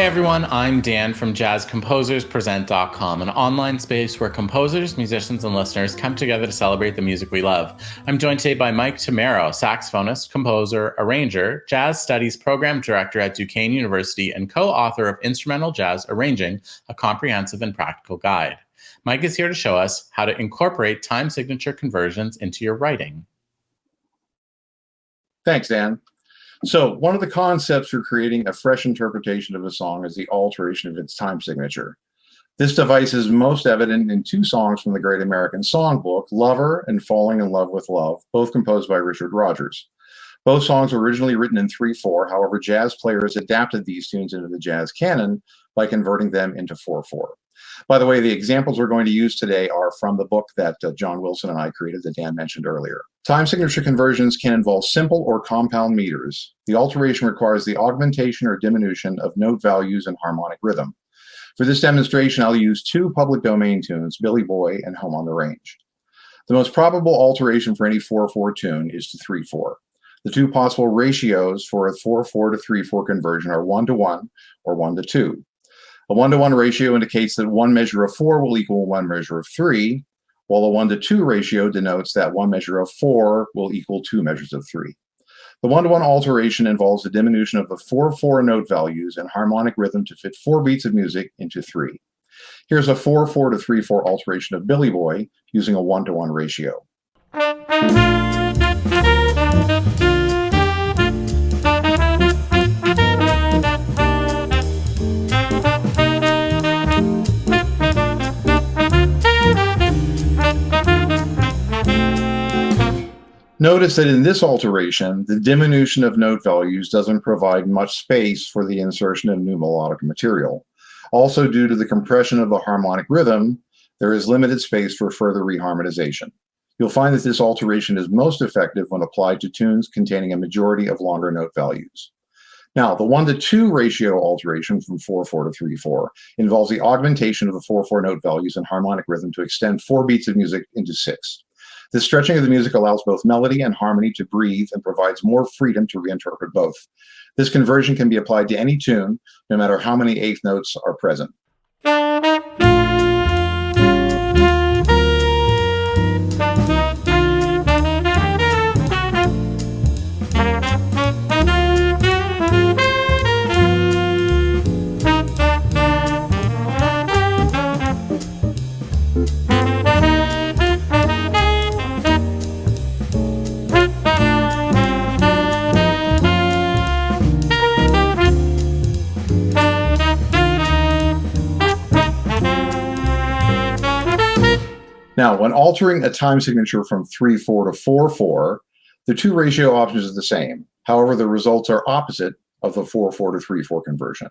Hey everyone, I'm Dan from JazzComposersPresent.com, an online space where composers, musicians, and listeners come together to celebrate the music we love. I'm joined today by Mike Tomaro, saxophonist, composer, arranger, jazz studies program director at Duquesne University, and co-author of Instrumental Jazz Arranging, a comprehensive and practical guide. Mike is here to show us how to incorporate time signature conversions into your writing. Thanks, Dan. So one of the concepts for creating a fresh interpretation of a song is the alteration of its time signature. This device is most evident in two songs from the Great American Songbook, Lover and Falling in Love with Love, both composed by Richard Rodgers. Both songs were originally written in 3/4, however, jazz players adapted these tunes into the jazz canon by converting them into 4/4. By the way, the examples we're going to use today are from the book that John Wilson and I created that Dan mentioned earlier. Time signature conversions can involve simple or compound meters. The alteration requires the augmentation or diminution of note values and harmonic rhythm. For this demonstration, I'll use two public domain tunes, Billy Boy and Home on the Range. The most probable alteration for any 4/4 tune is to 3/4. The two possible ratios for a 4/4 to 3/4 conversion are 1:1 or 1:2. A 1:1 ratio indicates that one measure of 4 will equal one measure of 3, while a 1:2 ratio denotes that one measure of 4 will equal two measures of 3. The 1:1 alteration involves the diminution of the 4/4 note values and harmonic rhythm to fit 4 beats of music into 3. Here's a 4/4 to 3/4 alteration of Billy Boy using a 1:1 ratio. Notice that in this alteration, the diminution of note values doesn't provide much space for the insertion of new melodic material. Also, due to the compression of the harmonic rhythm, there is limited space for further reharmonization. You'll find that this alteration is most effective when applied to tunes containing a majority of longer note values. Now, the 1:2 ratio alteration from 4/4 to 3/4 involves the augmentation of the 4/4 note values and harmonic rhythm to extend 4 beats of music into 6. This stretching of the music allows both melody and harmony to breathe and provides more freedom to reinterpret both. This conversion can be applied to any tune, no matter how many eighth notes are present. Now, when altering a time signature from 3/4 to 4/4, the two ratio options are the same. However, the results are opposite of the 4/4 to 3/4 conversion.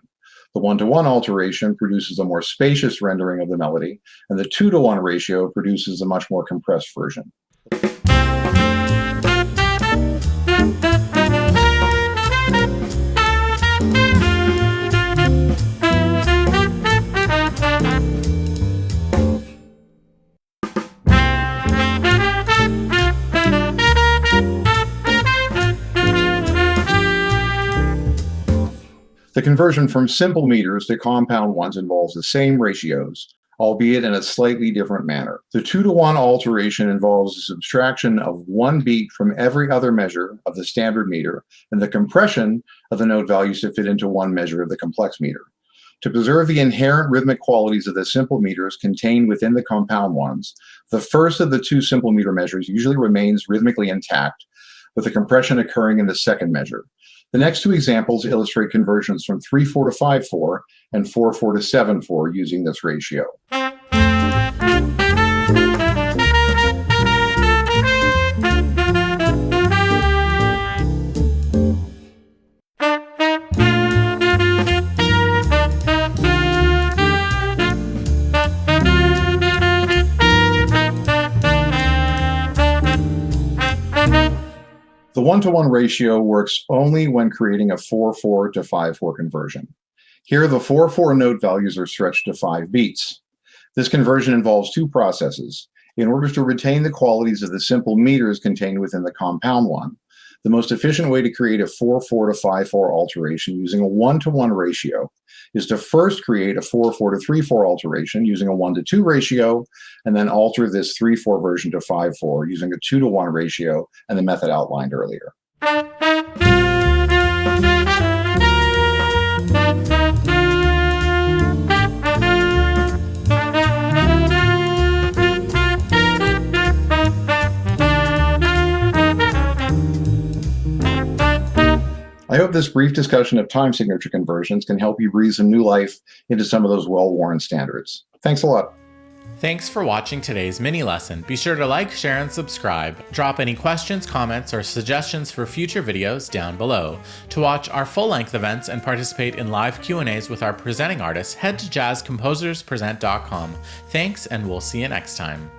The 1:1 alteration produces a more spacious rendering of the melody, and the 2:1 ratio produces a much more compressed version. The conversion from simple meters to compound ones involves the same ratios, albeit in a slightly different manner. The 2:1 alteration involves the subtraction of one beat from every other measure of the standard meter and the compression of the note values to fit into one measure of the complex meter. To preserve the inherent rhythmic qualities of the simple meters contained within the compound ones, the first of the two simple meter measures usually remains rhythmically intact, with the compression occurring in the second measure. The next two examples illustrate conversions from 3/4 to 5/4 and 4/4 to 7/4 using this ratio. The 1:1 ratio works only when creating a 4/4 to 5/4 conversion. Here, the 4/4 note values are stretched to 5 beats. This conversion involves two processes. In order to retain the qualities of the simple meters contained within the compound one, The most efficient way to create a 4/4 to 5/4 alteration using a 1-to-1 ratio is to first create a 4/4 to 3/4 alteration using a 1-to-2 ratio, and then alter this 3/4 version to 5/4 using a 2-to-1 ratio and the method outlined earlier. I hope this brief discussion of time signature conversions can help you breathe some new life into some of those well-worn standards. Thanks a lot. Thanks for watching today's mini lesson. Be sure to like, share, and subscribe. Drop any questions, comments, or suggestions for future videos down below. To watch our full-length events and participate in live Q&As with our presenting artists, head to jazzcomposerspresent.com. Thanks, and we'll see you next time.